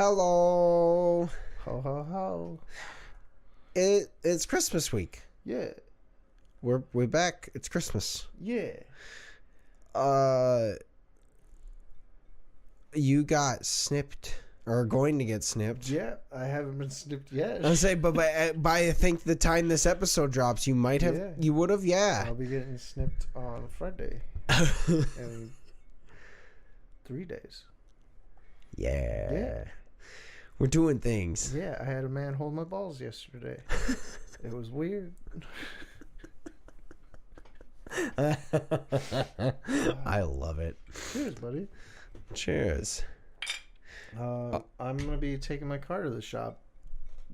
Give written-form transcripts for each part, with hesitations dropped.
Hello. Ho ho ho. It's Christmas week. Yeah. We're back. It's Christmas. Yeah. You got snipped or are going to get snipped. Yeah, I haven't been snipped yet. I say, but by I think the time this episode drops, you might have. Yeah. You would have. Yeah. I'll be getting snipped on Friday in 3 days. Yeah. Yeah. We're doing things. Yeah, I had a man hold my balls yesterday. It was weird. I love it. Cheers, buddy. Cheers. I'm going to be taking my car to the shop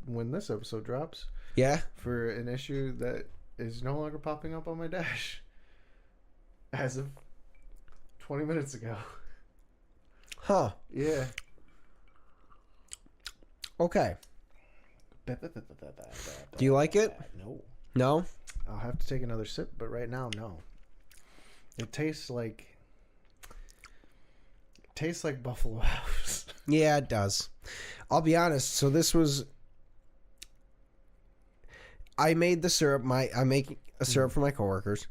when this episode drops Yeah. for an issue that is no longer popping up on my dash as of 20 minutes ago. Huh. Yeah. Okay. Do you like it? No. No? I'll have to take another sip, but right now, no. It tastes like Buffalo House. Yeah, it does. I'll be honest. So this was. I made the syrup. I make a syrup for my coworkers,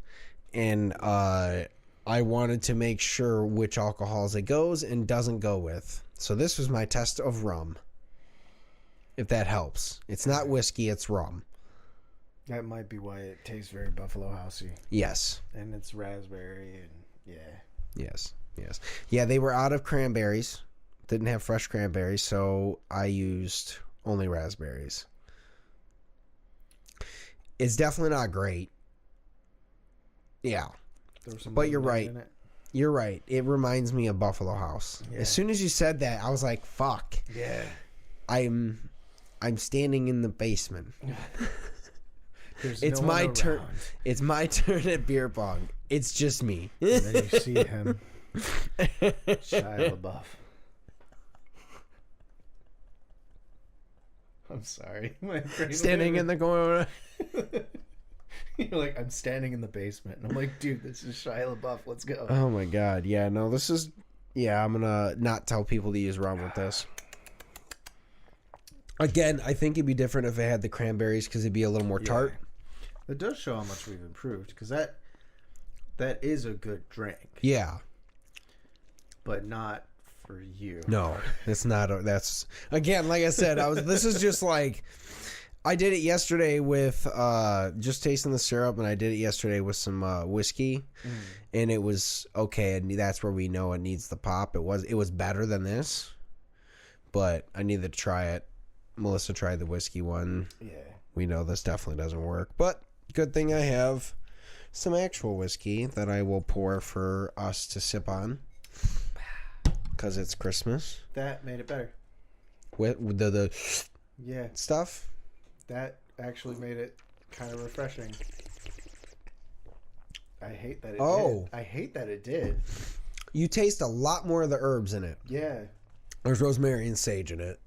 and I wanted to make sure which alcohols it goes and doesn't go with. So this was my test of rum. If that helps, it's not whiskey; it's rum. That might be why it tastes very Buffalo Housey. Yes. And it's raspberry and yeah. Yes. Yes. Yeah, they were out of cranberries. Didn't have fresh cranberries, so I used only raspberries. It's definitely not great. Yeah. But you're right. In it. You're right. It reminds me of Buffalo House. Yeah. As soon as you said that, I was like, fuck. Yeah. I'm standing in the basement. It's no my one turn. around. It's my turn at beer pong. It's just me. And then you see him. Shia LaBeouf. I'm sorry. My brain Standing in the corner. You're like, I'm standing in the basement. And I'm like, dude, this is Shia LaBeouf. Let's go. Oh my god. Yeah, no, this is... Yeah, I'm gonna not tell people to use rum with this. Again, I think it'd be different if it had the cranberries because it'd be a little more tart. It does show how much we've improved because that is a good drink. Yeah. But not for you. No, it's not. That's again, like I said, this is just like I did it yesterday with just tasting the syrup, and I did it yesterday with some whiskey, and it was okay. And that's where we know it needs the pop. It was better than this, but I needed to try it. Melissa tried the whiskey one. Yeah. We know this definitely doesn't work, but good thing I have some actual whiskey that I will pour for us to sip on because it's Christmas. That made it better. With the Yeah. stuff. That actually made it kind of refreshing. I hate that it did. I hate that it did. You taste a lot more of the herbs in it. Yeah. There's rosemary and sage in it.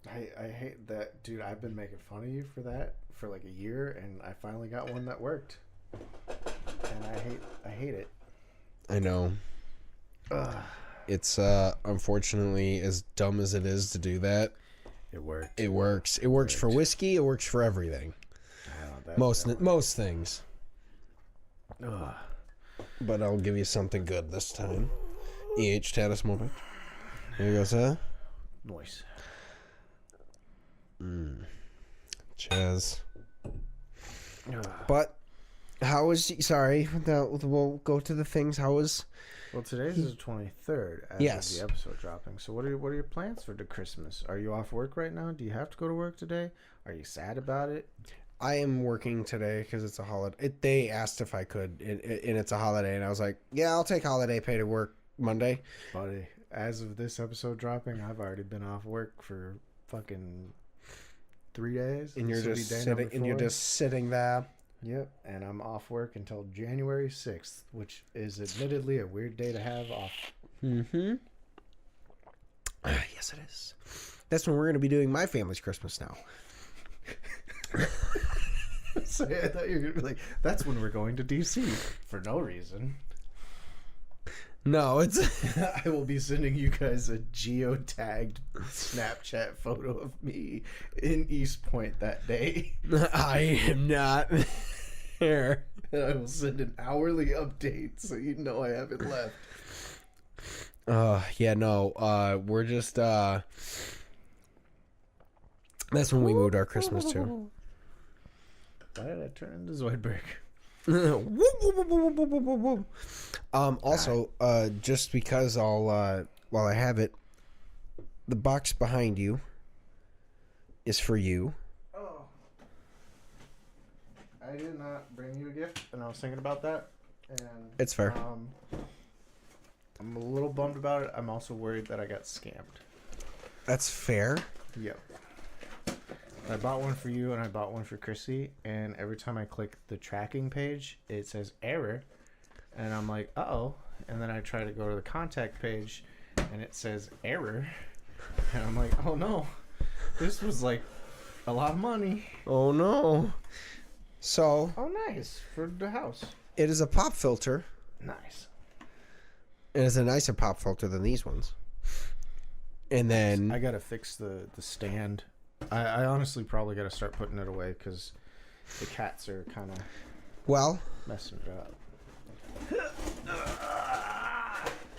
I hate that, dude. I've been making fun of you for that for like a year, and I finally got one that worked. And I hate it. I know. Ugh. It's unfortunately as dumb as it is to do that. It worked. It works. It works for whiskey. It works for everything. Most things. Ugh. But I'll give you something good this time. Status moment. Here goes, huh? Noise. Chaz. But how was... Sorry. We'll go to the things. How was... Well, today's the 23rd as of the episode dropping. So what are your plans for the Christmas? Are you off work right now? Do you have to go to work today? Are you sad about it? I am working today because it's a holiday. They asked if I could, and it's a holiday, and I was like, yeah, I'll take holiday pay to work Monday. Buddy, as of this episode dropping, I've already been off work for fucking 3 days. And you're just sitting there. Yep, and I'm off work until January 6th, which is admittedly a weird day to have off. Mm-hmm. Yes, it is. That's when we're going to be doing my family's Christmas now. So I thought you were going to be like, that's when we're going to D.C. for no reason. No, it's I will be sending you guys a geotagged Snapchat photo of me in East Point that day. I am not there. And I will send an hourly update so you know I haven't left. Yeah, no. We're just that's when we moved our Christmas to. Why did I turn into Zoidberg? Also, just because while I have it, the box behind you is for you. Oh. I did not bring you a gift, and I was thinking about that. And It's fair. I'm a little bummed about it. I'm also worried that I got scammed. That's fair. Yep. I bought one for you and I bought one for Chrissy, and every time I click the tracking page, it says error, and I'm like, uh-oh. And then I try to go to the contact page, and it says error, and I'm like, oh no, this was like a lot of money. Oh no. So Oh, nice, for the house. it is a pop filter, Nice. and it's a nicer pop filter than these ones. And then I gotta fix the stand. I honestly probably gotta start putting it away because the cats are kind of well, messing it up.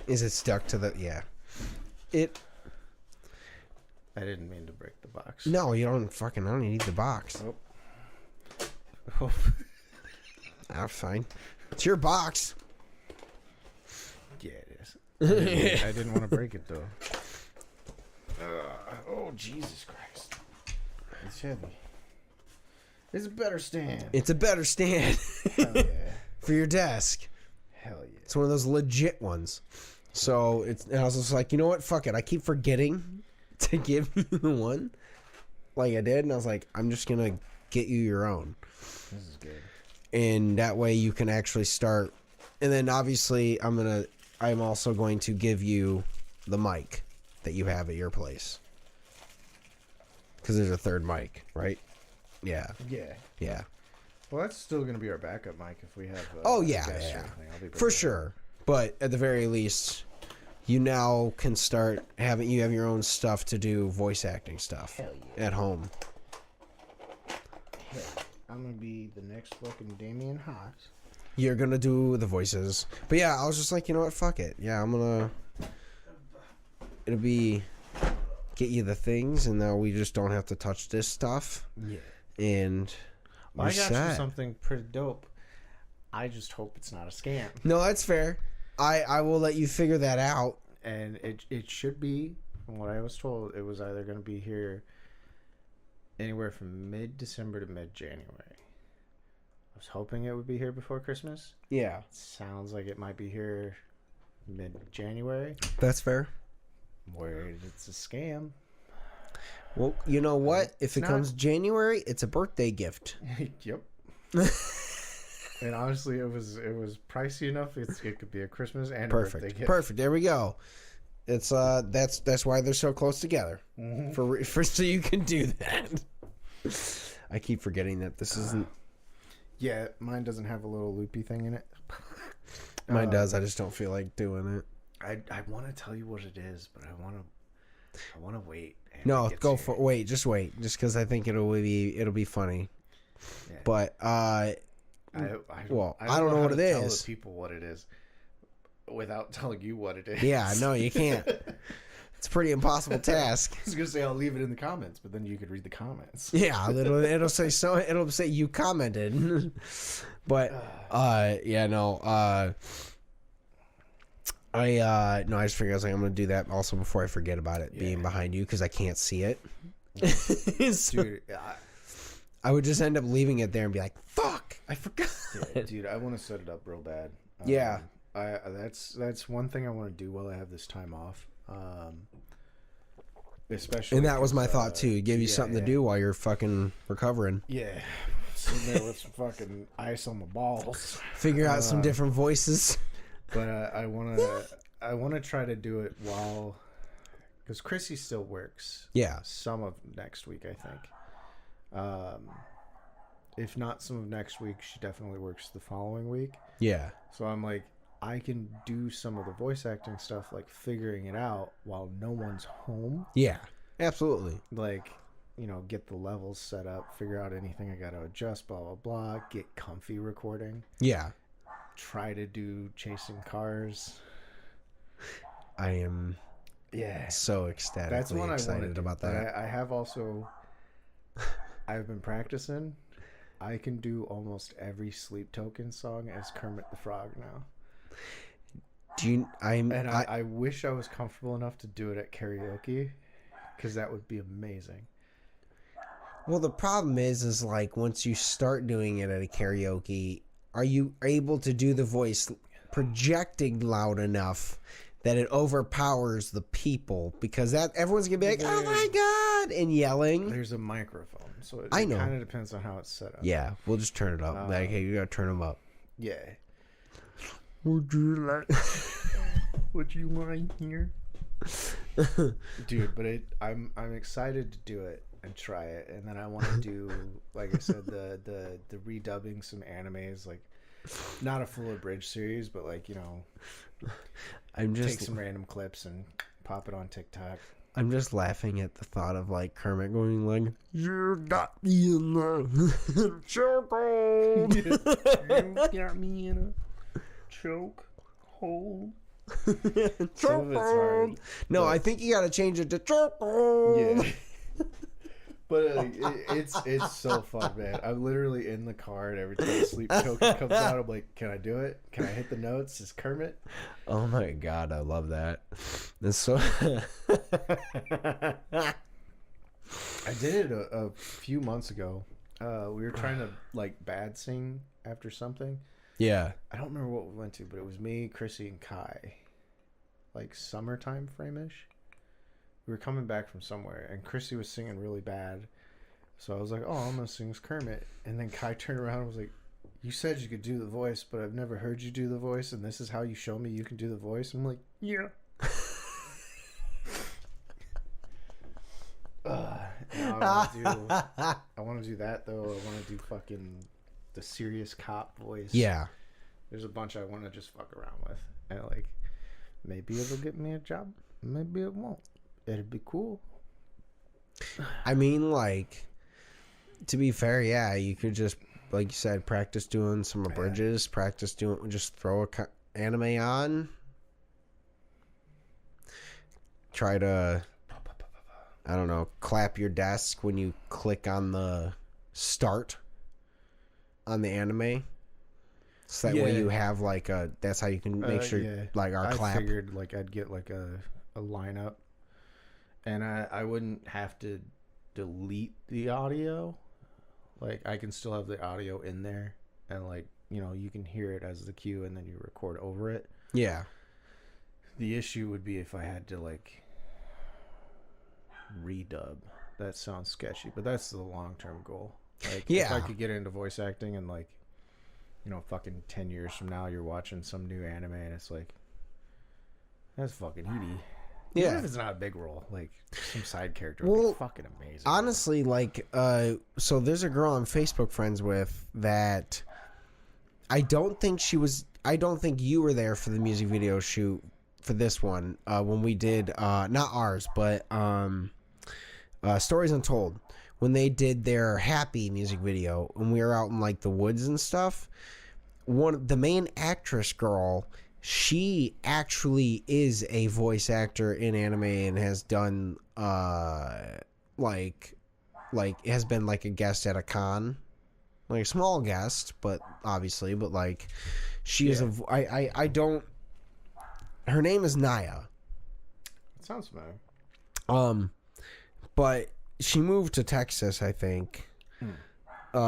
is it stuck to the It I didn't mean to break the box. No, you don't fucking I don't need the box. Oh. That's fine. It's your box. Yeah, it is. I didn't want to break it though. Oh, Jesus Christ. It's heavy. It's a better stand. It's a better stand Hell yeah. for your desk. Hell yeah. It's one of those legit ones. So and I was just like, you know what? Fuck it. I keep forgetting to give you the one like I did, and I was like, I'm just gonna get you your own. This is good. And that way you can actually start. And then obviously I'm also going to give you the mic that you have at your place. Because there's a third mic, right? Yeah. Yeah. Yeah. Well, that's still going to be our backup mic if we have. Oh, yeah. guests or Yeah. anything. I'll be For prepared. sure. But at the very least, you now can start having, you have your own stuff to do voice acting stuff Hell yeah. at home. Hell, I'm going to be the next fucking Damien Hot. You're going to do the voices. But yeah, I was just like, you know what? Fuck it. Yeah, I'm going to. It'll be. Get you the things, and now we just don't have to touch this stuff. Yeah. And. Well, I you're got you set. something pretty dope. I just hope it's not a scam. No, that's fair. I will let you figure that out. And it should be, from what I was told, it was either going to be here anywhere from mid-December to mid-January. I was hoping it would be here before Christmas. Yeah. It sounds like it might be here mid-January. That's fair. I'm worried it's a scam. Well, you know what? If It's it not. comes January, it's a birthday gift. Yep. And honestly, it was pricey enough. It could be a Christmas and a birthday Perfect. gift. Perfect. There we go. It's that's why they're so close together. Mm-hmm. For so you can do that. I keep forgetting that this isn't. Yeah, mine doesn't have a little loopy thing in it. Mine does. I just don't feel like doing it. I want to tell you what it is, but I want to wait. and No, it gets go here. for wait. Just wait. Just because I think it'll be funny. Yeah. But I don't know how what to it tell is. the people what it is without telling you what it is. yeah, no, you can't. It's a pretty impossible task. I was gonna say I'll leave it in the comments, but then you could read the comments. Yeah, it'll say so. It'll say you commented. But yeah, no. I just figured I was like, I'm gonna do that also before I forget about it being behind you because I can't see it. So Dude, I would just end up leaving it there and be like, "Fuck, I forgot." dude, I want to set it up real bad. Yeah. That's one thing I want to do while I have this time off. Especially, And that was my 'cause, thought too. Give you something to do while you're fucking recovering. Yeah, sitting there with some fucking ice on my balls. Figure out some different voices. But I want to try to do it while, because Chrissy still works. Yeah. Some of next week, I think. If not some of next week, she definitely works the following week. Yeah. So I'm like, I can do some of the voice acting stuff, like figuring it out while no one's home. Yeah, absolutely. Like, you know, get the levels set up, figure out anything I got to adjust, blah, blah, blah, get comfy recording. Yeah. Try to do chasing cars. I am so ecstatically That's one excited about that. I have also, I've been practicing. I can do almost every Sleep Token song as Kermit the Frog now. I wish I was comfortable enough to do it at karaoke, because that would be amazing. Well, the problem is like once you start doing it at a karaoke, are you able to do the voice projecting loud enough that it overpowers the people? Because that everyone's gonna be like, "Oh my god!" and yelling. There's a microphone, so it I know. kind of depends on how it's set up. Yeah, we'll just turn it up. Like, hey, you gotta turn them up. Yeah. Would you like? Would you mind here, dude? But I'm excited to do it and try it, and then I want to do, like I said, the redubbing some animes, like not a full abridged series, but like, you know, take some random clips and pop it on TikTok. I'm just laughing at the thought of like Kermit going like, "You got me in the chokehold." You got me in a choke hole. Chokehold. No, I think you got to change it to chokehold. Yeah. But it's so fun, man. I'm literally in the car, and every time the Sleep Token comes out, I'm like, can I do it? Can I hit the notes? Is Kermit? Oh my god, I love that. It's so. I did it a few months ago. We were trying to like bad sing after something. Yeah. I don't remember what we went to, but it was me, Chrissy, and Kai. Like summertime frame-ish. We were coming back from somewhere, and Chrissy was singing really bad. So I was like, oh, I'm going to sing as Kermit. And then Kai turned around and was like, you said you could do the voice, but I've never heard you do the voice, and this is how you show me you can do the voice? I'm like, yeah. I want to do that, though. I want to do fucking the serious cop voice. Yeah. There's a bunch I want to just fuck around with. And, like, maybe it'll get me a job. Maybe it won't. It'd be cool. I mean, like, to be fair, yeah, you could just, like you said, practice doing some abridges, practice doing, just throw a anime on. Try to, I don't know, clap your desk when you click on the start on the anime. So that way you have like a, that's how you can make sure like our clap. I figured like I'd get like a lineup, and I wouldn't have to delete the audio. Like I can still have the audio in there, and like, you know, you can hear it as the cue, and then you record over it. Yeah. The issue would be if I had to like redub. That sounds sketchy, but that's the long-term goal. Like if I could get into voice acting and like, you know, fucking 10 years from now, you're watching some new anime and it's like, that's fucking heady. Yeah. Even if it's not a big role, like some side character would be fucking amazing. Honestly, like, so there's a girl I'm Facebook friends with that I don't think you were there for the music video shoot for this one, when we did, not ours, but, Stories Untold. When they did their Happy music video, and we were out in like the woods and stuff, the main actress girl, she actually is a voice actor in anime and has done like has been like a guest at a con, like a small guest, but obviously, but like she is I don't. Her name is Naya. That sounds familiar. But she moved to Texas, I think.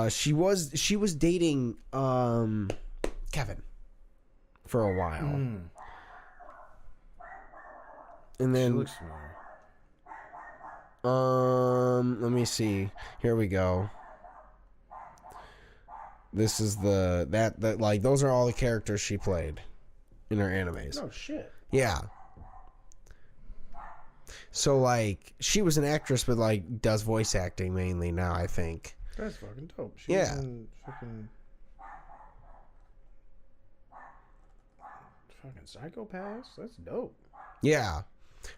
She was dating Kevin for a while. And then she looks familiar. Let me see. Here we go. This is that like those are all the characters she played in her animes. Oh shit. Yeah. So, like, she was an actress, but, like, does voice acting mainly now, I think. That's fucking dope. She's in fucking fucking psychopaths. That's dope. Yeah.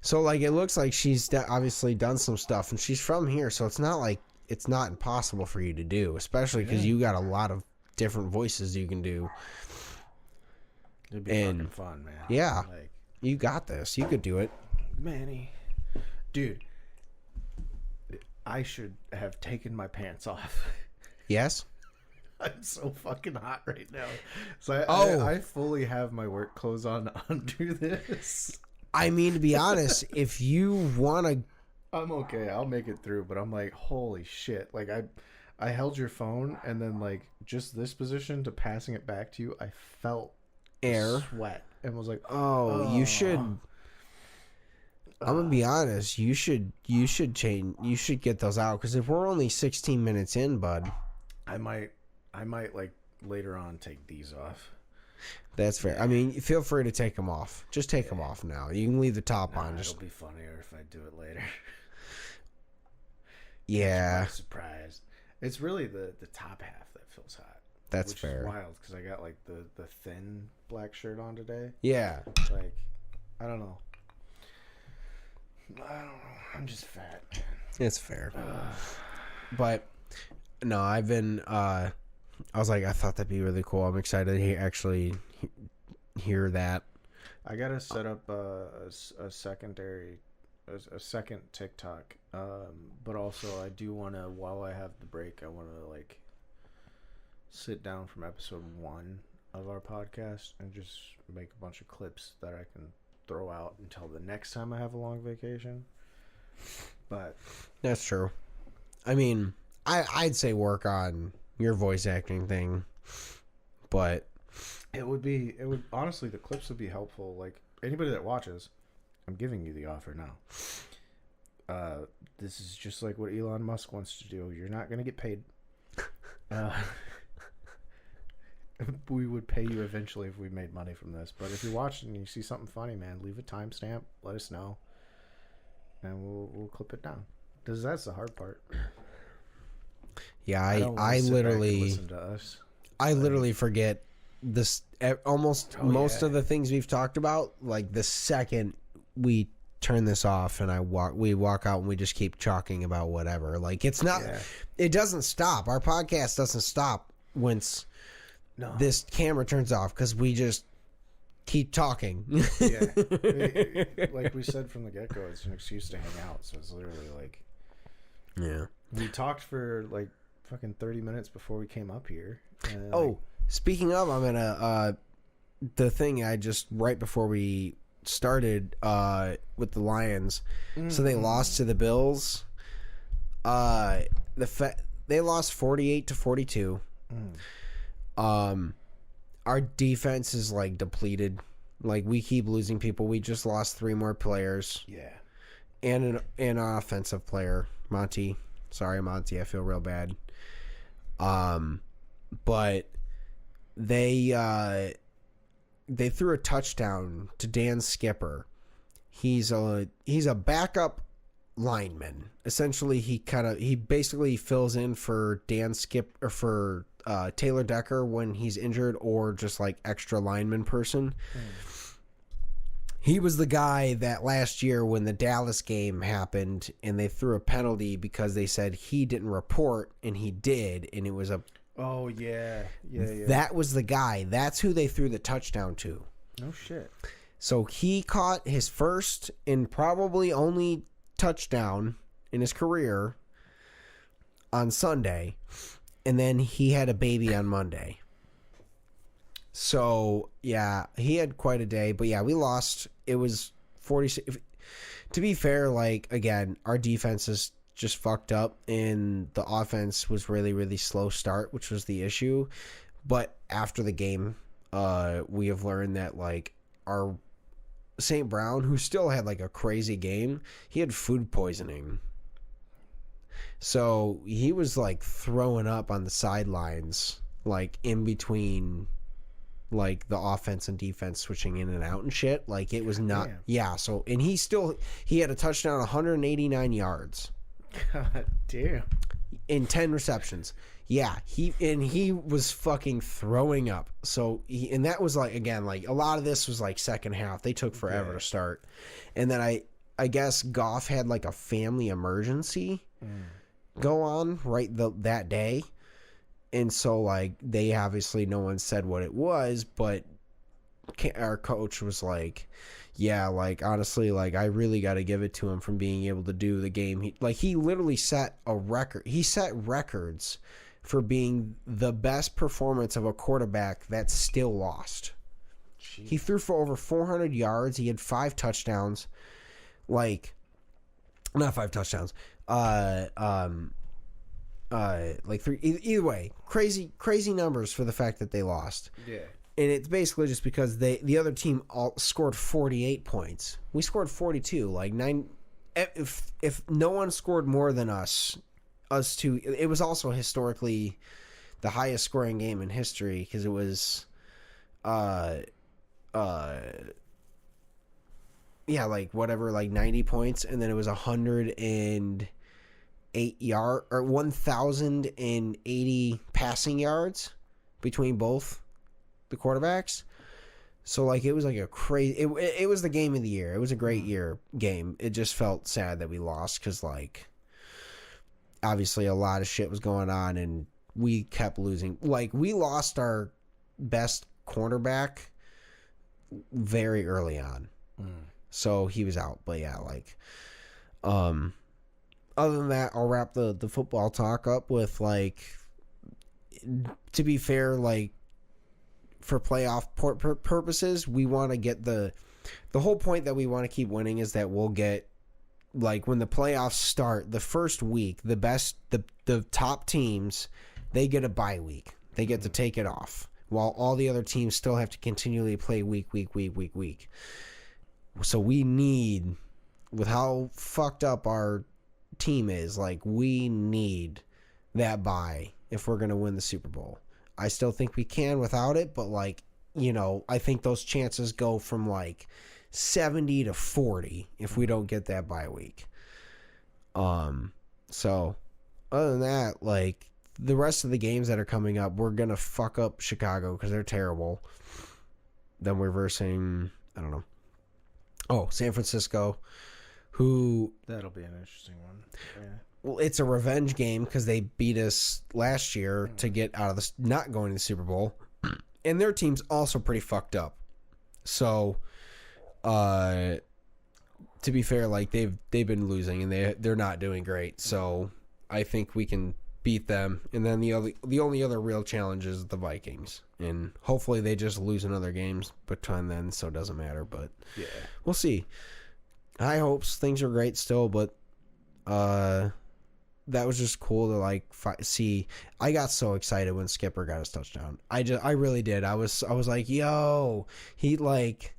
So, like, it looks like she's obviously done some stuff, and she's from here, so it's not like it's not impossible for you to do, especially because you got a lot of different voices you can do. It'd be fucking fun, man. Yeah. Like, you got this. You could do it. Manny. Dude, I should have taken my pants off. Yes? I'm so fucking hot right now. So I fully have my work clothes on under this. I mean, to be honest, if you want to... I'm okay. I'll make it through. But I'm like, holy shit. Like, I held your phone, and then, like, just this position to passing it back to you, I felt air sweat. And was like, you should... I'm gonna be honest. You should change. You should get those out, because if we're only 16 minutes in, bud, I might like later on take these off. That's fair. I mean, feel free to take them off. Just take them off now. You can leave the top on. It'll be funnier if I do it later. Yeah. Surprised. It's really the top half that feels hot. That's fair. Is wild because I got like the thin black shirt on today. Yeah. Like, I don't know. I'm just fat, man. It's fair. But no, I've been. I was like, I thought that'd be really cool. I'm excited to actually hear that. I gotta set up a second TikTok, but also I do want to, while I have the break, I want to like sit down from episode 1 of our podcast and just make a bunch of clips that I can throw out until the next time I have a long vacation. But that's true. I mean, I'd say work on your voice acting thing, but it would honestly, the clips would be helpful. Like, anybody that watches, I'm giving you the offer now. This is just like what Elon Musk wants to do. You're not going to get paid. We would pay you eventually if we made money from this. But if you're watching and you see something funny, man, leave a timestamp. Let us know, and we'll clip it down. Because that's the hard part. Yeah, I literally listen to us. I literally forget this almost most of the things we've talked about. Like, the second we turn this off and we walk out and we just keep talking about whatever. Like, it's not. Yeah. It doesn't stop. Our podcast doesn't stop once this camera turns off, because we just keep talking. Yeah, like we said from the get-go, it's an excuse to hang out. So it's literally like, yeah, we talked for like fucking 30 minutes before we came up here. And speaking of, I'm gonna the thing I just right before we started with the Lions, so they lost to the Bills. They lost 48-42. Our defense is like depleted. Like, we keep losing people. We just lost 3 more players. Yeah, and an offensive player, Monty. Sorry, Monty. I feel real bad. But they threw a touchdown to Dan Skipper. He's a backup lineman. Essentially, he basically fills in for for Taylor Decker when he's injured, or just like extra lineman person. He was the guy that last year when the Dallas game happened and they threw a penalty because they said he didn't report, and he did, and it was a... Oh, yeah. That was the guy. That's who they threw the touchdown to. No shit. So he caught his first and probably only touchdown in his career on Sunday, and then he had a baby on Monday. So, yeah, he had quite a day. But, yeah, we lost. It was 46. To be fair, like, again, our defense is just fucked up, and the offense was really, really slow start, which was the issue. But after the game, we have learned that, like, our St. Brown, who still had, like, a crazy game, he had food poisoning. So he was, like, throwing up on the sidelines, like, in between, like, the offense and defense switching in and out and shit. Like, it was not... Damn. Yeah, so... And he had a touchdown, 189 yards. God damn. in 10 receptions. Yeah, he was fucking throwing up. So and that was like, again, like a lot of this was like second half. They took forever to start. And then I guess Goff had like a family emergency go on that day. And so like they obviously, no one said what it was, but our coach was like, yeah, like honestly, like I really got to give it to him from being able to do the game. He literally set a record. He set records for being the best performance of a quarterback that still lost. Jeez. He threw for over 400 yards. He had 5 touchdowns. Like, not 5 touchdowns. Like 3. Either way, crazy numbers for the fact that they lost. Yeah. And it's basically just because the other team scored 48 points. We scored 42. Like 9. If no one scored more than us two, it was also historically the highest scoring game in history because it was, like whatever, like 90 points, and then it was 1,080 passing yards between both the quarterbacks. So like it was like a crazy. It was the game of the year. It was a great game. It just felt sad that we lost because like obviously a lot of shit was going on and we kept losing. Like we lost our best cornerback very early on, so he was out. But yeah, like other than that, I'll wrap the football talk up with like, to be fair, like for playoff purposes, we want to get the whole point that we want to keep winning is that we'll get, like when the playoffs start, the first week, the top teams, they get a bye week. They get to take it off while all the other teams still have to continually play week. So we need, with how fucked up our team is, like we need that bye if we're going to win the Super Bowl. I still think we can without it, but like, you know, I think those chances go from like 70 to 40 if we don't get that bye week. So other than that, like the rest of the games that are coming up, we're going to fuck up Chicago because they're terrible. Then we're versing, I don't know. San Francisco, who... That'll be an interesting one. Yeah. Well, it's a revenge game because they beat us last year to get out of not going to the Super Bowl. And their team's also pretty fucked up. So, to be fair, like they've been losing and they're not doing great. So, I think we can beat them. And then the only other real challenge is the Vikings. And hopefully they just lose another games between then, so it doesn't matter. But yeah, we'll see. High hopes. Things are great still, but that was just cool to like see. I got so excited when Skipper got his touchdown. I really did. I was like, yo, he like,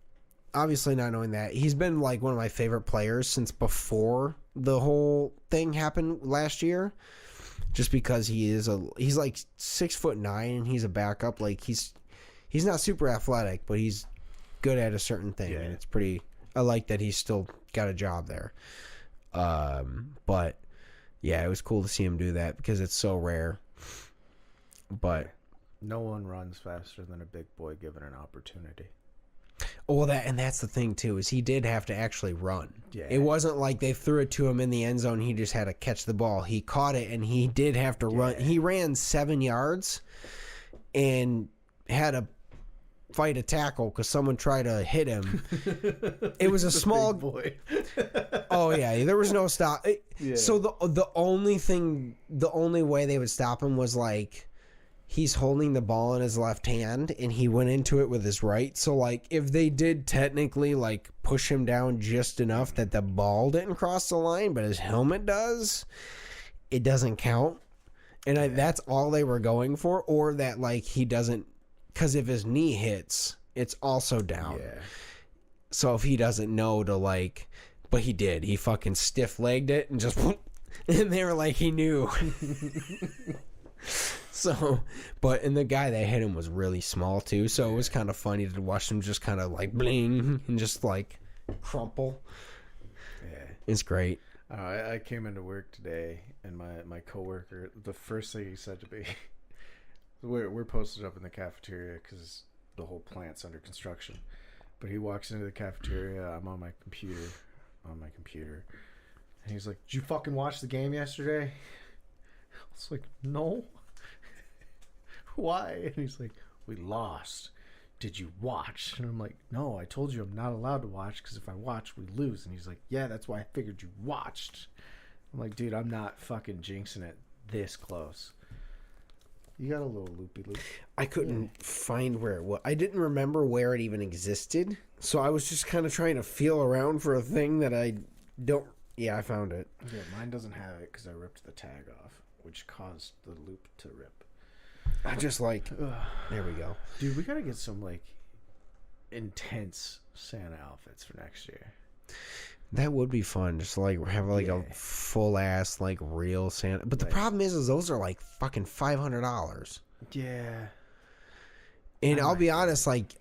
obviously not knowing that he's been like one of my favorite players since before the whole thing happened last year. Just because he's like 6'9" and he's a backup. Like he's not super athletic, but he's good at a certain thing, and it's pretty. I like that he's still got a job there. But yeah, it was cool to see him do that because it's so rare. But no one runs faster than a big boy given an opportunity. Oh, that's the thing too, is he did have to actually run. Yeah. It wasn't like they threw it to him in the end zone. He just had to catch the ball. He caught it and he did have to run. He ran 7 yards and had to fight a tackle because someone tried to hit him. It was a small boy. Oh yeah, there was no stop. So the only way they would stop him was like he's holding the ball in his left hand and he went into it with his right. So like if they did technically like push him down just enough that the ball didn't cross the line, but his helmet does, it doesn't count. And that's all they were going for, or that like he doesn't, because if his knee hits, it's also down. Yeah. So if he doesn't know to like, but he did. He fucking stiff-legged it and just, and they were like, he knew. So, and the guy that hit him was really small too, so it was kind of funny to watch him just kind of like bling and just like crumple. Yeah. It's great. I came into work today, and my coworker, the first thing he said to me, we're posted up in the cafeteria because the whole plant's under construction. But he walks into the cafeteria. I'm on my computer, and he's like, "Did you fucking watch the game yesterday?" I was like, "No." Why? And he's like, "We lost. Did you watch?" And I'm like, "No, I told you I'm not allowed to watch because if I watch, we lose." And he's like, "Yeah, that's why I figured you watched." I'm like, "Dude, I'm not fucking jinxing it this close." You got a little loopy loop. I couldn't find where it was. I didn't remember where it even existed. So I was just kind of trying to feel around for a thing that I don't... Yeah, I found it. Yeah, mine doesn't have it because I ripped the tag off, which caused the loop to rip. I just like... There we go. Dude, we got to get some, like, intense Santa outfits for next year. That would be fun. Just like have like a full ass like real Santa. But the problem is those are like fucking $500. Yeah. And I'll be honest, like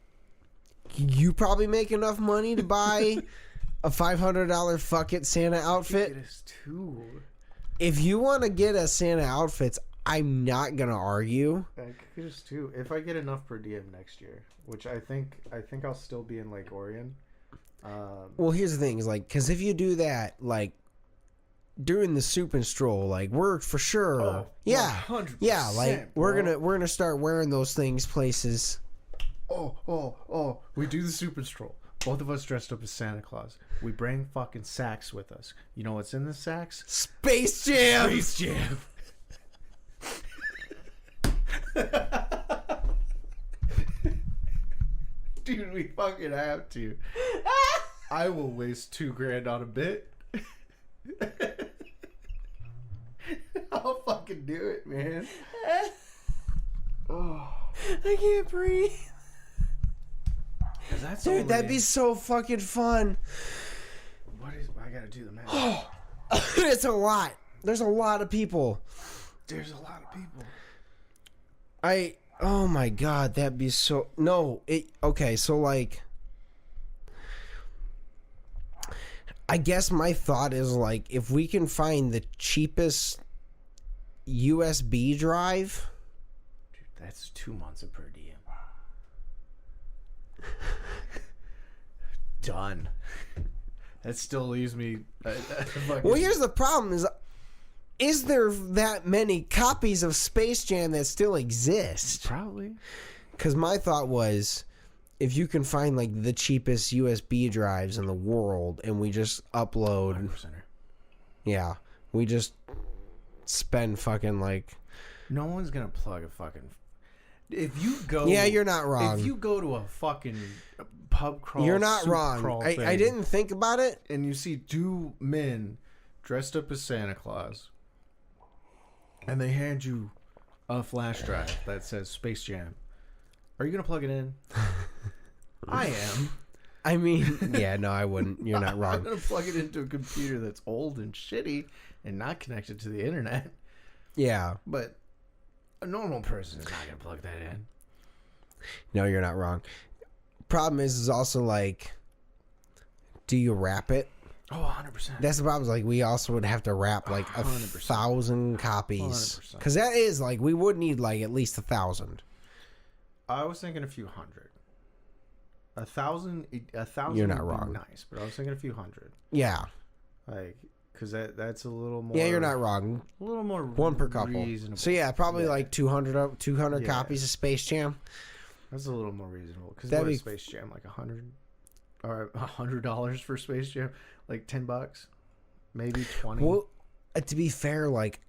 you probably make enough money to buy a $500 fuck it Santa outfit. It is too. If you want to get a Santa outfits, I'm not gonna argue. I could just too. If I get enough per diem next year, which I think I'll still be in Lake Orion. Well, here's the thing: is like, because if you do that, like during the soup and stroll, like we're for sure, 100%, yeah, like we're bro. gonna start wearing those things places. Oh! We do the soup and stroll. Both of us dressed up as Santa Claus. We bring fucking sacks with us. You know what's in the sacks? Space Jam. Space Jam. Dude, we fucking have to. I will waste $2,000 on a bit. I'll fucking do it, man. Oh, I can't breathe. Dude, that'd be so fucking fun. I gotta do the math. It's a lot. There's a lot of people. There's a lot of people. Oh my god, that'd be so... No, okay, so like... I guess my thought is like, if we can find the cheapest USB drive... Dude, that's 2 months of per diem. Done. That still leaves me... Well, here's the problem is there that many copies of Space Jam that still exist? Probably. Because my thought was, if you can find like the cheapest USB drives in the world, and we just upload, 100%. Yeah, we just spend fucking like. No one's gonna plug a fucking. If you go, yeah, you're not wrong. If you go to a fucking pub crawl, you're not wrong. I didn't think about it, and you see two men dressed up as Santa Claus. And they hand you a flash drive that says Space Jam. Are you going to plug it in? I am. I mean, yeah, no, I wouldn't. You're not wrong. I'm going to plug it into a computer that's old and shitty and not connected to the internet. Yeah. But a normal person is not going to plug that in. No, you're not wrong. Problem is also like, do you wrap it? Oh, 100%. That's the problem. Is like we also would have to wrap like 1,000 copies, because that is like we would need like at least 1,000. I was thinking a few hundred. 1,000. You're not would be wrong. Nice, but I was thinking a few hundred. Yeah, like because that's a little more. Yeah, you're not wrong. A little more one per couple. Reasonable. So yeah, probably like 200 copies of Space Jam. That's a little more reasonable because what is Space Jam, like 100 or $100 for Space Jam, like $10, maybe 20. Well, to be fair, like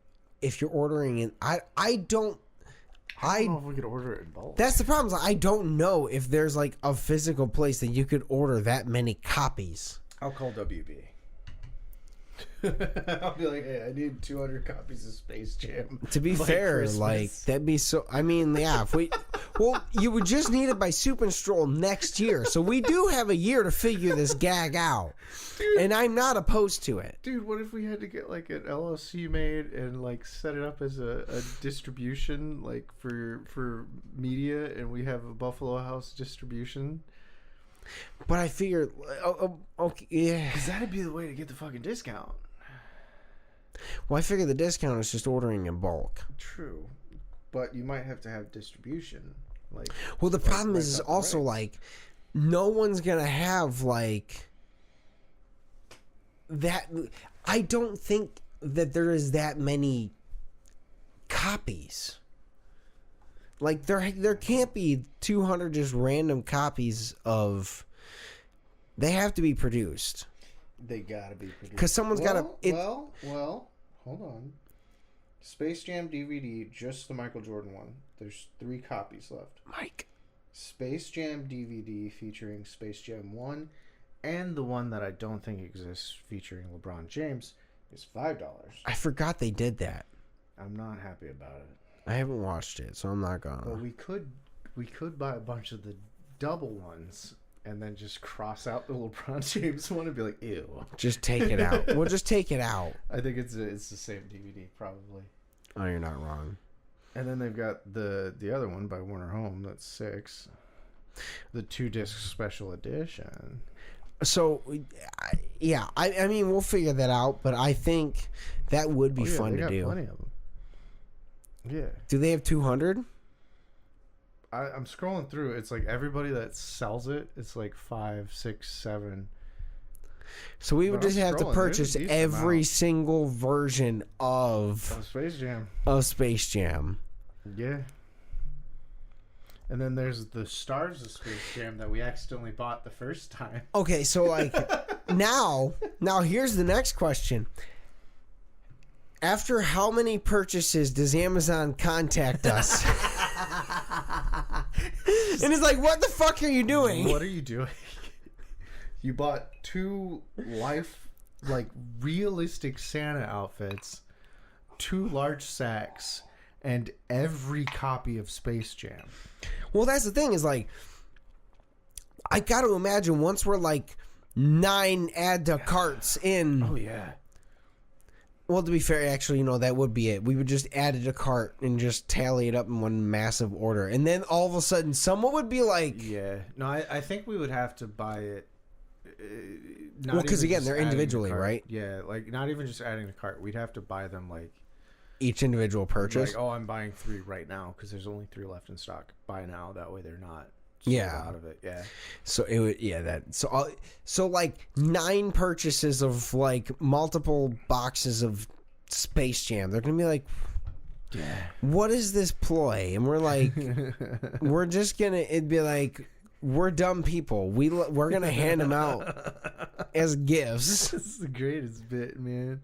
if you're ordering it, I don't know if we could order it in bulk. That's the problem. I don't know if there's like a physical place that you could order that many copies. I'll call WB. I'll be like, hey, I need 200 copies of Space Jam. To be fair, Christmas. like that'd be so. I mean, yeah, if we, well, you would just need it by Soup and Stroll next year. So we do have a year to figure this gag out, and I'm not opposed to it. Dude, what if we had to get like an LLC made and like set it up as a distribution, like for media, and we have a Buffalo House distribution? But I figured, okay, yeah, because that'd be the way to get the fucking discount. Well, I figure the discount is just ordering in bulk. True, but you might have to have distribution. Like, well, the problem is also like, no one's gonna have like that. I don't think that there is that many copies. Like there can't be 200 just random copies of. They have to be produced. They gotta be produced because someone's gotta. Well, hold on. Space Jam DVD, just the Michael Jordan one. There's 3 copies left. Mike. Space Jam DVD featuring Space Jam 1 and the one that I don't think exists featuring LeBron James is $5. I forgot they did that. I'm not happy about it. I haven't watched it, so I'm not gonna. But we could buy a bunch of the double ones and then just cross out the LeBron James one and be like, ew. Just take it out. We'll just take it out. I think it's the same DVD probably. Oh, you're not wrong. And then they've got the other one by Warner Home. That's 6. The 2-disc special edition. So, yeah, I mean, we'll figure that out, but I think that would be fun to do. Plenty of them. Yeah. Do they have 200? I'm scrolling through. It's like everybody that sells it, it's like 5, 6, 7. So we would just have to purchase every single version of Space Jam. Space Jam. Yeah. And then there's the Stars of Space Jam that we accidentally bought the first time. Okay, so like now here's the next question. After how many purchases does Amazon contact us? And it's like, what the fuck are you doing? What are you doing? You bought 2 realistic Santa outfits, 2 large sacks, and every copy of Space Jam. Well, that's the thing is like, I got to imagine once we're like 9 add to carts in. Oh, yeah. Well, to be fair, actually, that would be it. We would just add it to cart and just tally it up in one massive order. And then all of a sudden, someone would be like... Yeah. No, I think we would have to buy it. Well, because again, they're individually, right? Yeah, like not even just adding the cart. We'd have to buy them like... Each individual purchase? Like, oh, I'm buying 3 right now because there's only 3 left in stock. Buy now. That way they're not... out of it. Yeah. So it would so like 9 purchases of like multiple boxes of Space Jam. They're gonna be like, yeah, what is this ploy? And we're like, we're just gonna. It'd be like, we're dumb people. We're gonna hand them out as gifts. That's the greatest bit, man.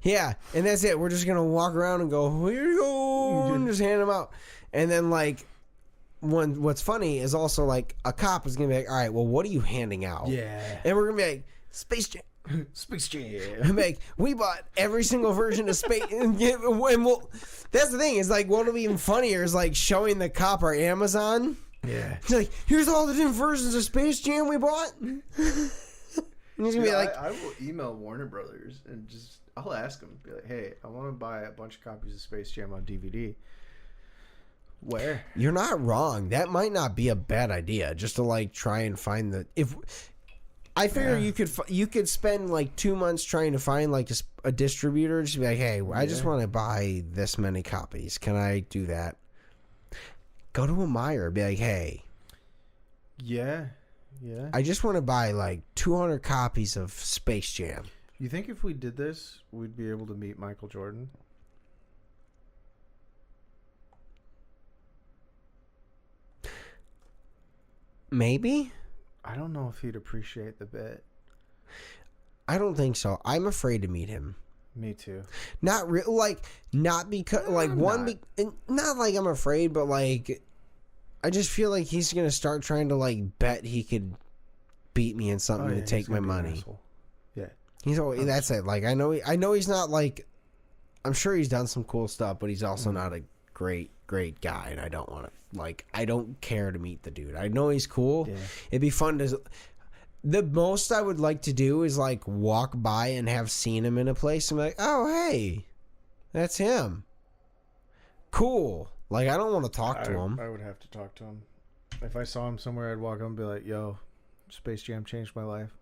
Yeah, and that's it. We're just gonna walk around and go, here you go, and just hand them out, and then like. What's funny is also like a cop is gonna be like, all right, well, what are you handing out? Yeah, and we're gonna be like, Space Jam, Space Jam. And like, we bought every single version of Space, and we'll. That's the thing is like, what'll be even funnier is like showing the cop our Amazon. Yeah, he's like, here's all the different versions of Space Jam we bought. And he's gonna be like, I will email Warner Brothers and I'll ask them, be like, hey, I want to buy a bunch of copies of Space Jam on DVD. Where? You're not wrong. That might not be a bad idea. Just to like try and find I figure you could spend like 2 months trying to find like a distributor. Just be like, hey, I just want to buy this many copies. Can I do that? Go to a Meyer. Be like, hey. Yeah. I just want to buy like 200 copies of Space Jam. You think if we did this, we'd be able to meet Michael Jordan? Maybe. I don't know if he'd appreciate the bit. I don't think so. I'm afraid to meet him. Me too. Not not because not like I'm afraid, but like I just feel like he's gonna start trying to like bet he could beat me in something to take my money. Yeah, he's always that's it. Like I know he's not like. I'm sure he's done some cool stuff, but he's also not a great guy, and I don't want to. Like, I don't care to meet the dude. I know he's cool. Yeah. It'd be fun to... The most I would like to do is, like, walk by and have seen him in a place and be like, oh, hey, that's him. Cool. Like, I don't want to talk to him. I would have to talk to him. If I saw him somewhere, I'd walk up and be like, yo, Space Jam changed my life.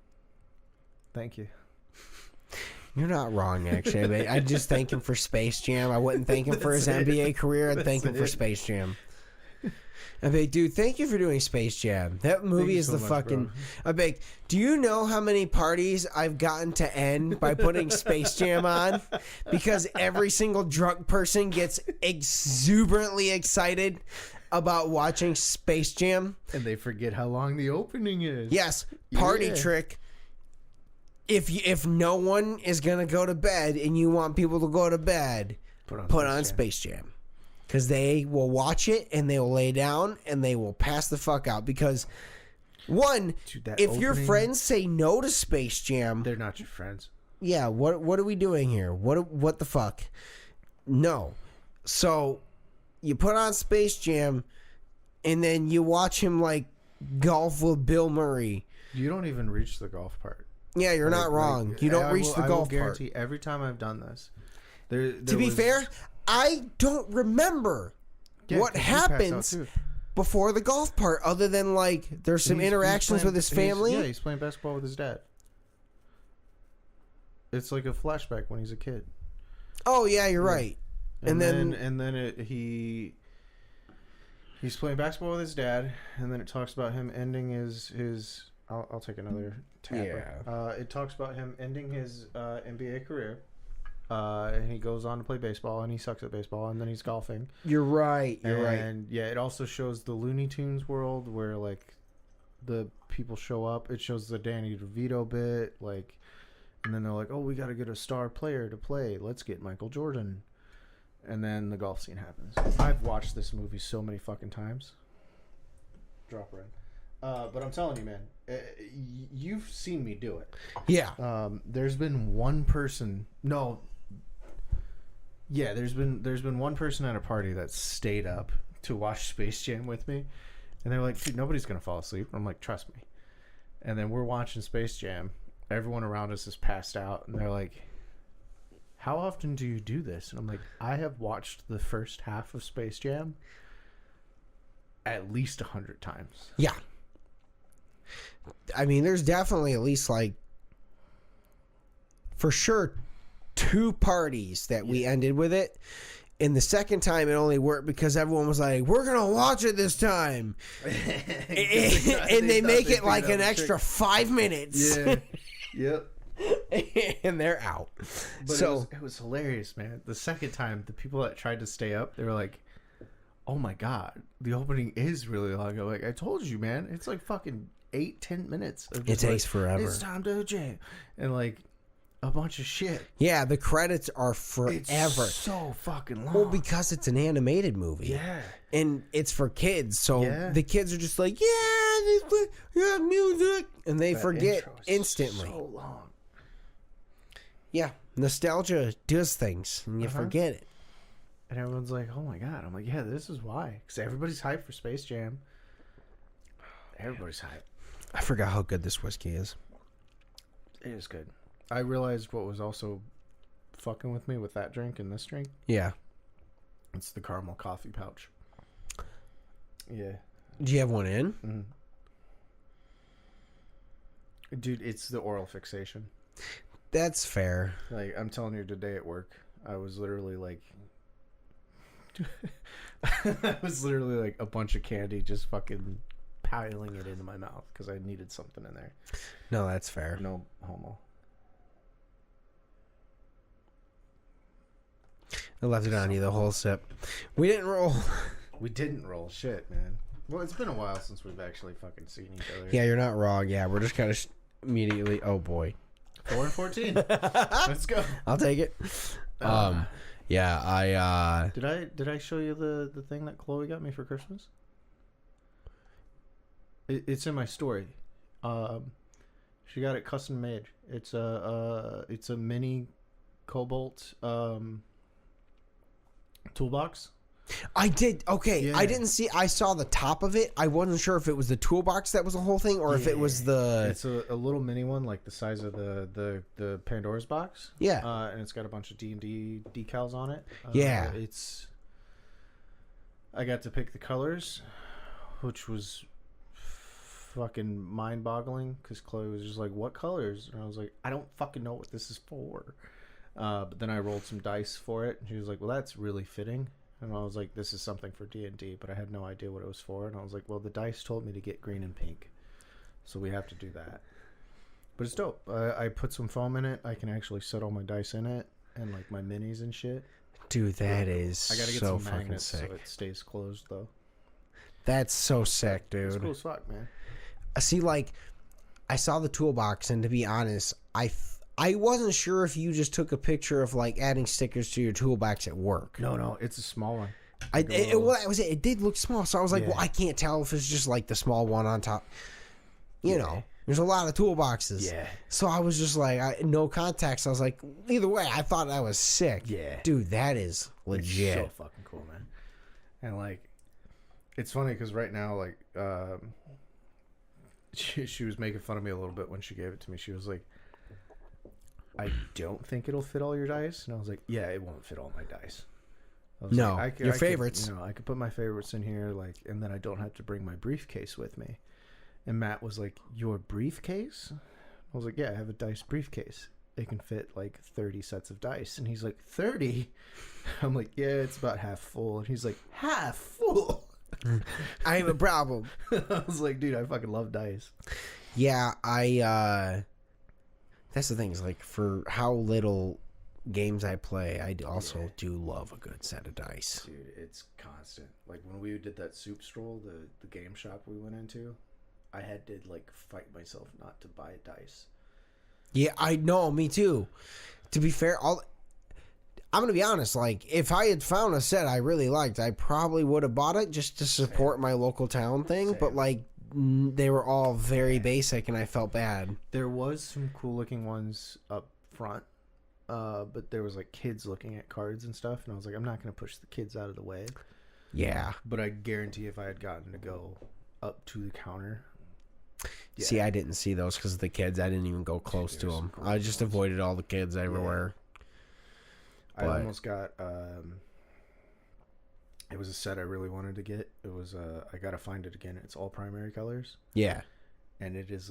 Thank you. You're not wrong, actually. I'd just thank him for Space Jam. I wouldn't thank him for his NBA career. I'd thank him for Space Jam. I'd be like, dude, thank you for doing Space Jam. That movie is so the fucking... Bro. I'd be like, do you know how many parties I've gotten to end by putting Space Jam on? Because every single drunk person gets exuberantly excited about watching Space Jam. And they forget how long the opening is. Yes. Party trick. If no one is going to go to bed and you want people to go to bed, put on Space Jam. Because they will watch it and they will lay down and they will pass the fuck out. Because, one, if your friends say no to Space Jam... They're not your friends. Yeah, what are we doing here? What the fuck? No. So, you put on Space Jam and then you watch him, like, golf with Bill Murray. You don't even reach the golf part. Yeah, you're not wrong. You don't reach the golf part. I guarantee every time I've done this... to be fair... I don't remember what happens before the golf part, other than like there's some interactions with his family. He's playing basketball with his dad. It's like a flashback when he's a kid. Oh yeah, you're right. And then he's playing basketball with his dad, and then it talks about him ending his. I'll take another tab. Yeah. It talks about him ending his NBA career. And he goes on to play baseball, and he sucks at baseball, and then he's golfing. You're right. And yeah, it also shows the Looney Tunes world where like the people show up. It shows the Danny DeVito bit, like, and then they're like, "Oh, we got to get a star player to play. Let's get Michael Jordan." And then the golf scene happens. I've watched this movie so many fucking times. Drop red. But I'm telling you, man, you've seen me do it. Yeah. There's been one person. No. Yeah, there's been one person at a party that stayed up to watch Space Jam with me, and they're like, "Dude, nobody's gonna fall asleep." I'm like, "Trust me." And then we're watching Space Jam. Everyone around us is passed out, and they're like, "How often do you do this?" And I'm like, "I have watched the first half of Space Jam at least 100 times." Yeah. I mean, there's definitely at least like, for sure, 2 parties that we ended with it. And the second time it only worked because everyone was like, "We're going to watch it this time." and they make it like an extra 5 minutes. Yeah. Yep. And they're out. But so it was hilarious, man. The second time, the people that tried to stay up, they were like, "Oh my God, the opening is really long." I'm like, "I told you, man. It's like fucking 8-10 minutes. It takes forever. It's time to jam." And like a bunch of shit. Yeah, the credits are forever. It's so fucking long. Well, because it's an animated movie. Yeah. And it's for kids. So the kids are just like, yeah, music. And they forget instantly. So long. Yeah. Nostalgia does things and you forget it. And everyone's like, "Oh my God." I'm like, "Yeah, this is why." Because everybody's hyped for Space Jam. Everybody's hyped. I forgot how good this whiskey is. It is good. I realized what was also fucking with me with that drink and this drink. Yeah. It's the caramel coffee pouch. Yeah. Do you have one in? Mm-hmm. Dude, it's the oral fixation. That's fair. Like, I'm telling you, today at work, I was literally like... I was literally like a bunch of candy just fucking piling it into my mouth because I needed something in there. No, that's fair. No homo. I left it on you the whole sip. We didn't roll. We didn't roll. Shit, man. Well, it's been a while since we've actually fucking seen each other. Yeah, you're not wrong. Yeah, we're just kind of immediately... Oh, boy. 4-14. Let's go. I'll take it. Yeah, I... Did I show you the thing that Chloe got me for Christmas? It's in my story. She got it custom made. It's a mini Cobalt toolbox. I did. Okay, Yeah. I didn't see. I saw the top of it. I wasn't sure if it was the toolbox that was the whole thing, or if it was the. It's a little mini one, like the size of the Pandora's box. Yeah. And it's got a bunch of D&D decals on it. Yeah. I got to pick the colors, which was fucking mind-boggling because Chloe was just like, "What colors?" And I was like, "I don't fucking know what this is for." But then I rolled some dice for it, and she was like, "Well, that's really fitting." And I was like, "This is something for D&D," but I had no idea what it was for. And I was like, "Well, the dice told me to get green and pink, so we have to do that." But it's dope. I put some foam in it. I can actually set all my dice in it and like my minis and shit. Dude, that is I gotta get so some fucking magnets sick. so it stays closed though. That's so sick, It's dude. cool as fuck, man. See, like, I saw the toolbox, and to be honest, I wasn't sure if you just took a picture of like adding stickers to your toolbox at work. No, it's a small one. It did look small, so I was like, Yeah. well, I can't tell if it's just like the small one on top. You know, there's a lot of toolboxes. Yeah. So I was just like, no context. I was like, either way, I thought that was sick. Yeah. Dude, that is legit. It's so fucking cool, man. And like, it's funny because right now, like, she was making fun of me a little bit when she gave it to me. She was like, "I don't think it'll fit all your dice," and I was like, "Yeah, it won't fit all my dice." I was No, like, your favorites. I could put my favorites in here, like, and then I don't have to bring my briefcase with me. And Matt was like, "Your briefcase?" I was like, "Yeah, I have a dice briefcase. It can fit like 30 sets of dice." And he's like, 30? I'm like, "Yeah, it's about half full." And he's like, "Half full?" I have a problem. I was like, "Dude, I fucking love dice." Yeah, that's the thing, is like, for how little games I play, I also do love a good set of dice. Dude, it's constant. Like when we did that soup stroll, the game shop we went into, I had to like fight myself not to buy dice. Yeah, I know, me too. To be fair, I'm gonna be honest, like, if I had found a set I really liked, I probably would have bought it just to support my local town thing. But like, they were all very basic, and I felt bad. There was some cool looking ones up front, but there was like kids looking at cards and stuff, and I was like, I'm not gonna push the kids out of the way. Yeah. But I guarantee if I had gotten to go up to the counter. Yeah. See, I didn't see those because of the kids. I didn't even go close to them. I just avoided all the kids everywhere. I almost got it was a set I really wanted to get. It was I gotta find it again. It's all primary colors. Yeah. And it is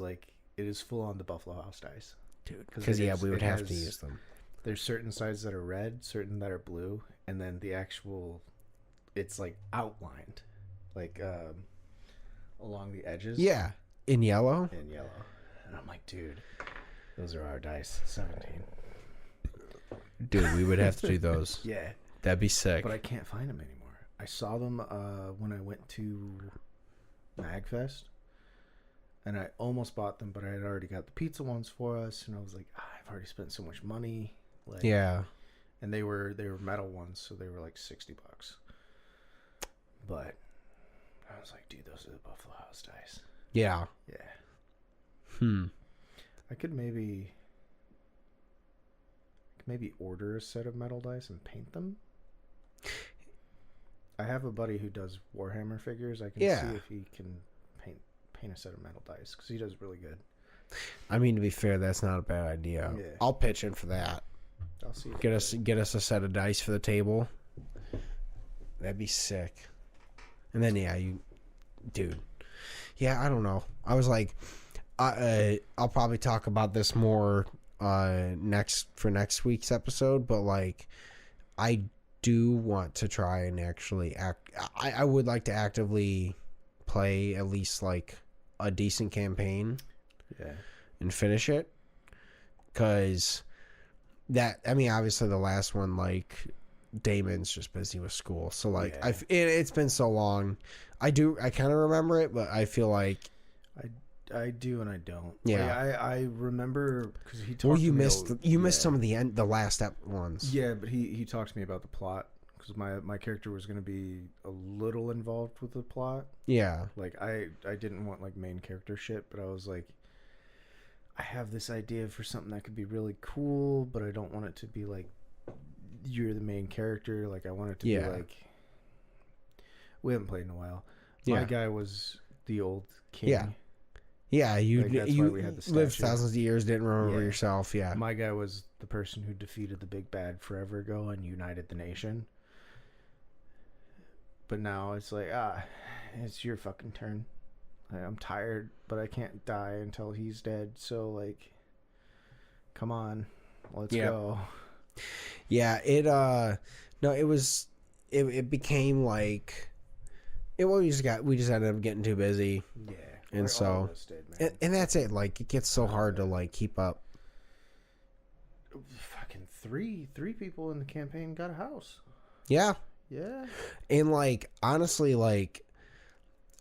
full on the Buffalo House dice. Dude, because we would have to use them. There's certain sides that are red, certain that are blue, and then the actual it's like outlined. Like along the edges. Yeah. In yellow? In yellow. And I'm like, dude, those are our dice. 17. Dude, we would have to do those. Yeah. That'd be sick. But I can't find them anymore. I saw them when I went to MagFest, and I almost bought them, but I had already got the pizza ones for us, and I was like, I've already spent so much money. Like, yeah. And they were metal ones, so they were like $60. But I was like, dude, those are the Buffalo House dice. Yeah. Yeah. I could maybe order a set of metal dice and paint them. I have a buddy who does Warhammer figures. I can see if he can paint a set of metal dice because he does really good. I mean, to be fair, that's not a bad idea. Yeah. I'll pitch in for that. I'll see. Get us a set of dice for the table. That'd be sick. And then dude. Yeah, I don't know. I was like, I'll probably talk about this more next week's episode, but like, I do want to try and actually I would like to actively play at least like a decent campaign. Yeah. And finish it. Cause obviously the last one, like, Damon's just busy with school. So like it's been so long. I kind of remember it, but I feel like I do and I don't. Yeah, like, I remember because he talked. Well, you missed some of the last ones. Yeah, but he talked to me about the plot because my character was going to be a little involved with the plot. Yeah, like I didn't want like main character shit, but I was like, I have this idea for something that could be really cool, but I don't want it to be like you're the main character. Like I want it to be like we haven't played in a while. My guy was the old king. Yeah. Yeah, you we had the lived thousands of years, didn't remember yourself. Yeah, my guy was the person who defeated the big bad forever ago and united the nation. But now it's like, it's your fucking turn. I'm tired, but I can't die until he's dead. So like, come on, let's go. Yeah, no, it became like we just ended up getting too busy. Yeah. And like so all of us did, man. and that's it. Like, it gets so hard to like keep up. Fucking three people in the campaign got a house. Yeah. Yeah. And like, honestly, like,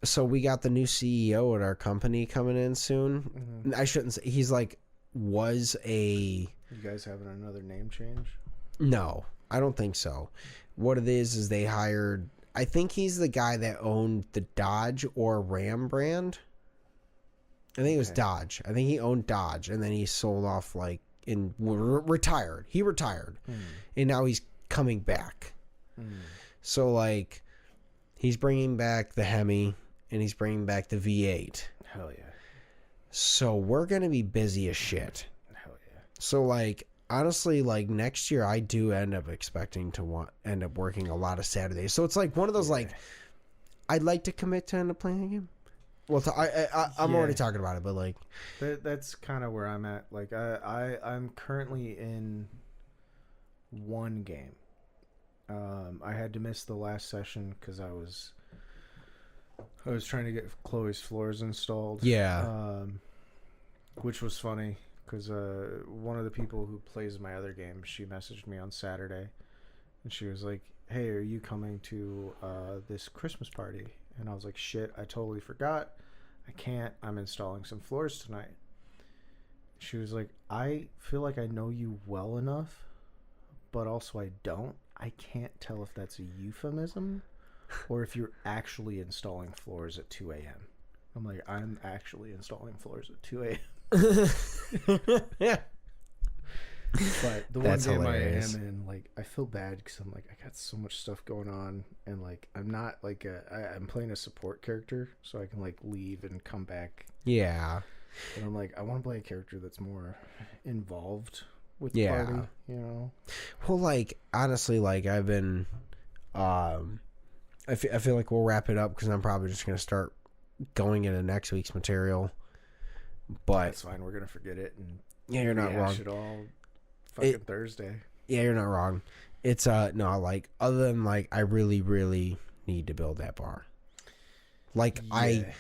so we got the new CEO at our company coming in soon. Mm-hmm. I shouldn't say he's like You guys having another name change? No, I don't think so. What it is they hired, I think he's the guy that owned the Dodge or Ram brand. I think it was Dodge. I think he owned Dodge, and then he sold off retired. He retired, and now he's coming back. So like, he's bringing back the Hemi, and he's bringing back the V8. Hell yeah. So we're gonna be busy as shit. Hell yeah. So like, honestly, like, next year I do end up expecting to end up working a lot of Saturdays. So it's like one of those like, I'd like to commit to end up playing a game. Well, I'm already talking about it, but like, that's kind of where I'm at. Like, I'm currently in one game. I had to miss the last session because I was trying to get Chloe's floors installed. Yeah. Which was funny because one of the people who plays my other game, she messaged me on Saturday, and she was like, "Hey, are you coming to this Christmas party?" And I was like, "Shit, I totally forgot. I can't. I'm installing some floors tonight." She was like, "I feel like I know you well enough, but also I don't. I can't tell if that's a euphemism or if you're actually installing floors at 2 a.m. I'm like, "I'm actually installing floors at 2 a.m. Yeah. But the That's one game hilarious. I am in, like, I feel bad because I'm like, I got so much stuff going on, and like, I'm not like I'm playing a support character, so I can like leave and come back. Yeah. But I'm like, I want to play a character that's more involved with the party, you know? Well, like, honestly, like, I've been, I feel like we'll wrap it up because I'm probably just going to start going into next week's material. But That's fine. We're going to forget it and yeah, you're not wrong. it all fucking Thursday. Yeah, you're not wrong. It's, no, like, other than, like, I really, really need to build that bar. Like, Yeah.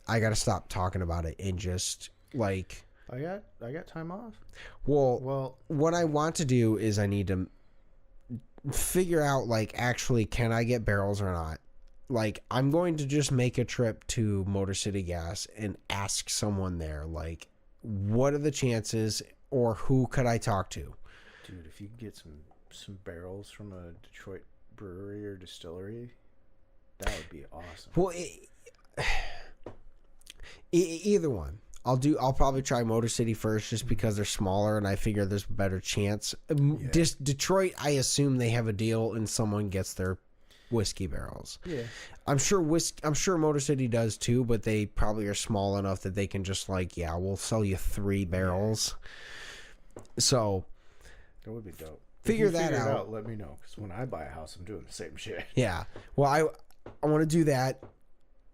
I got to stop talking about it and just, like... I got time off. Well, what I want to do is I need to figure out, like, actually, can I get barrels or not? Like, I'm going to just make a trip to Motor City Gas and ask someone there, like, what are the chances, or who could I talk to? Dude, if you could get some barrels from a Detroit brewery or distillery, that would be awesome. Well, either one. I'll probably try Motor City first just because they're smaller and I figure there's a better chance. Detroit, I assume they have a deal and someone gets their whiskey barrels. Yeah. I'm sure Motor City does too, but they probably are small enough that they can just like, yeah, we'll sell you 3 barrels. So That would be dope. Figure If you that figure it out. Let me know, because when I buy a house, I'm doing the same shit. yeah. Well, I want to do that.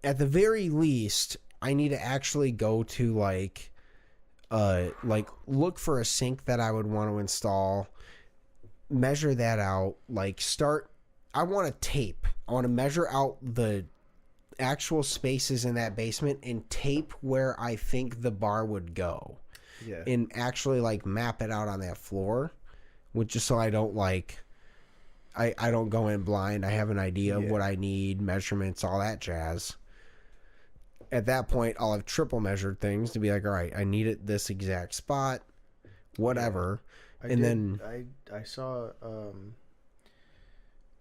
At the very least, I need to actually go to like look for a sink that I would want to install, measure that out, I want to tape. I want to measure out the actual spaces in that basement and tape where I think the bar would go. Yeah. And actually like map it out on that floor, just so I don't I don't go in blind. I have an idea of what I need, measurements, all that jazz. At that point, I'll have triple measured things to be like, all right, I need it this exact spot, whatever. I saw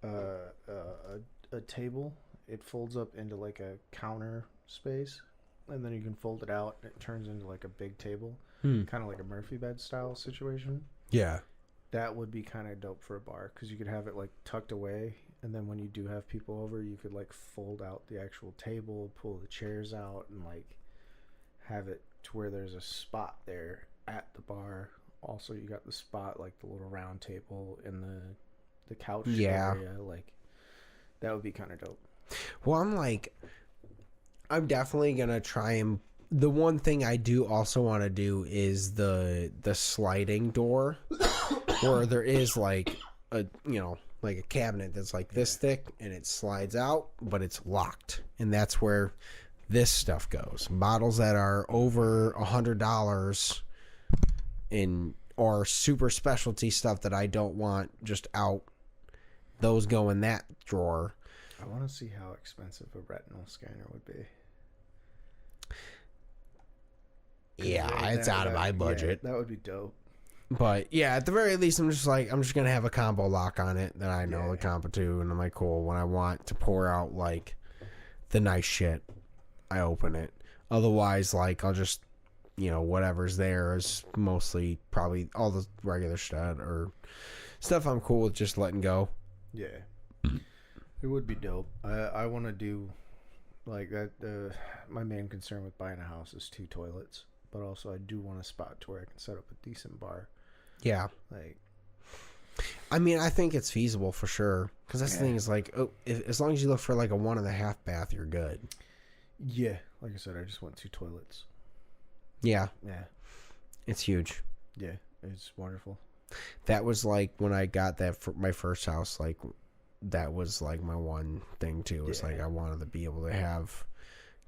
a table. It folds up into like a counter space, and then you can fold it out, and it turns into like a big table, kind of like a Murphy bed style situation. Yeah. That would be kind of dope for a bar, because you could have it like tucked away, and then when you do have people over, you could like fold out the actual table, pull the chairs out, and like have it to where there's a spot there at the bar. Also, you got the spot, like the little round table in the couch area. Like, that would be kind of dope. Well, I'm like, I'm definitely gonna try and. The one thing I do also want to do is the sliding door, where there is like a like a cabinet that's like this thick and it slides out, but it's locked, and that's where this stuff goes. Bottles that are over $100 or super specialty stuff that I don't want just out. Those go in that drawer. I want to see how expensive a retinal scanner would be. Yeah, it's out of my budget. Yeah, that would be dope. But yeah, at the very least, I'm just gonna have a combo lock on it that I know the combo to, and I'm like, cool. When I want to pour out like the nice shit, I open it. Otherwise, like I'll just whatever's there is mostly probably all the regular stuff or stuff I'm cool with just letting go. Yeah, it would be dope. I want to do like that. My main concern with buying a house is 2 toilets. But also, I do want a spot to where I can set up a decent bar. Yeah. Like, I mean, I think it's feasible for sure. Because that's the thing is like, as long as you look for like a 1.5 bath, you're good. Yeah. Like I said, I just want 2 toilets. Yeah. Yeah. It's huge. Yeah. It's wonderful. That was like when I got that for my first house. Like, that was like my one thing too. It's like I wanted to be able to have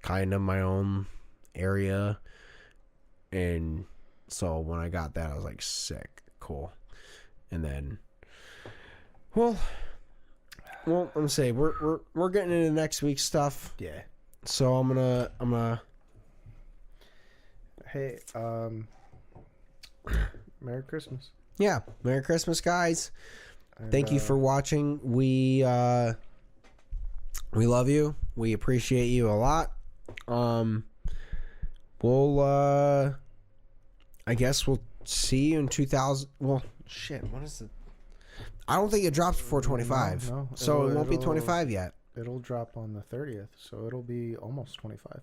kind of my own area. And so when I got that, I was like, sick, cool. And then, well, I'm gonna say we're getting into next week's stuff. Yeah. So I'm gonna. Hey, Merry Christmas. Yeah, Merry Christmas, guys. And, thank you for watching. We love you. We appreciate you a lot. We'll I guess we'll see you in 2000. Well, shit. What is it? I don't think it drops before 25. No. So it won't be 25 yet. It'll drop on the 30th, so it'll be almost 25.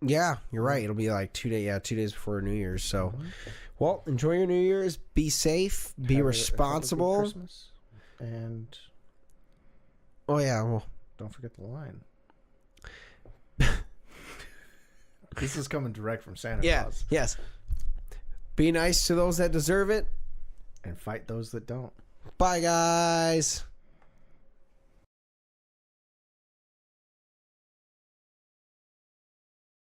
Yeah, you're right. It'll be like 2 days before New Year's. So, well, enjoy your New Year's. Be safe. Be responsible. Have a good Christmas. And oh yeah, well, don't forget the line. This is coming direct from Santa Claus. Yes. Be nice to those that deserve it. And fight those that don't. Bye, guys.